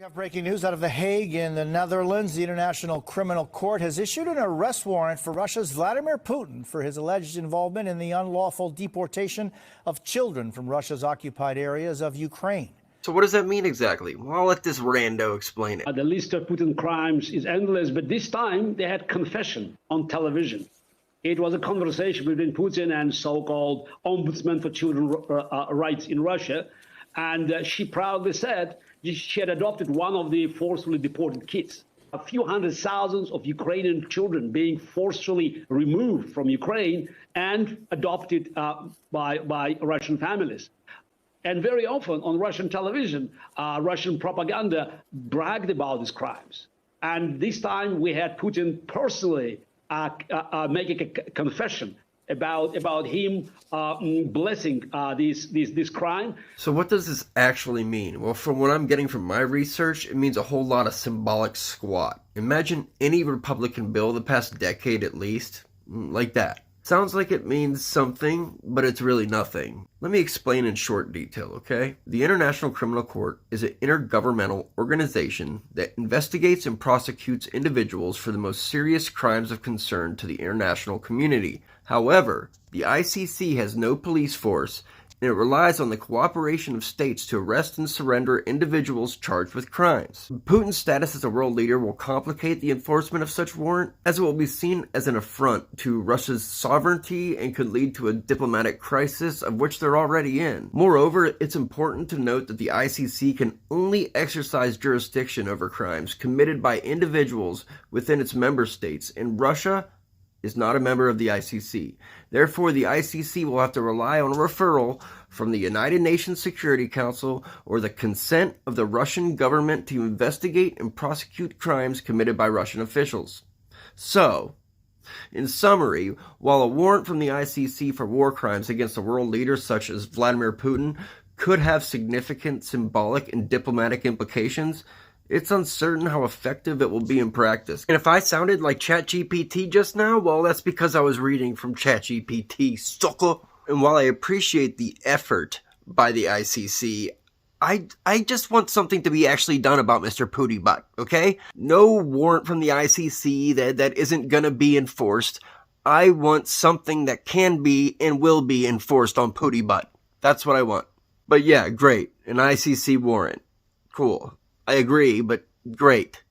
We have breaking news out of The Hague in the Netherlands. The International Criminal Court has issued an arrest warrant for Russia's Vladimir Putin for his alleged involvement in the unlawful deportation of children from Russia's occupied areas of Ukraine. So what does that mean exactly? Well, I'll let this rando explain it. The list of Putin crimes is endless, but this time they had confession on television. It was a conversation between Putin and so-called ombudsman for children's rights in Russia. And she proudly said she had adopted one of the forcefully deported kids. A few hundred thousands of Ukrainian children being forcefully removed from Ukraine and adopted by Russian families. And very often on Russian television, Russian propaganda bragged about these crimes. And this time we had Putin personally making a confession about him blessing this crime. So what does this actually mean? Well, from what I'm getting from my research, it means a whole lot of symbolic squat. Imagine any Republican bill the past decade at least, like that. Sounds like it means something, but it's really nothing. Let me explain in short detail, okay? The International Criminal Court is an intergovernmental organization that investigates and prosecutes individuals for the most serious crimes of concern to the international community. However, the ICC has no police force, and it relies on the cooperation of states to arrest and surrender individuals charged with crimes. Putin's status as a world leader will complicate the enforcement of such warrant, as it will be seen as an affront to Russia's sovereignty and could lead to a diplomatic crisis of which they're already in. Moreover, it's important to note that the ICC can only exercise jurisdiction over crimes committed by individuals within its member states, and Russia is not a member of the ICC. Therefore, the ICC will have to rely on a referral from the United Nations Security Council or the consent of the Russian government to investigate and prosecute crimes committed by Russian officials. So, in summary, while a warrant from the ICC for war crimes against a world leader such as Vladimir Putin could have significant symbolic and diplomatic implications, it's uncertain how effective it will be in practice. And if I sounded like ChatGPT just now, well, that's because I was reading from ChatGPT, sucker. And while I appreciate the effort by the ICC, I just want something to be actually done about Mr. Putin butt, okay? No warrant from the ICC that isn't gonna be enforced. I want something that can be and will be enforced on Putin butt. That's what I want. But yeah, great. An ICC warrant. Cool. I agree, but great.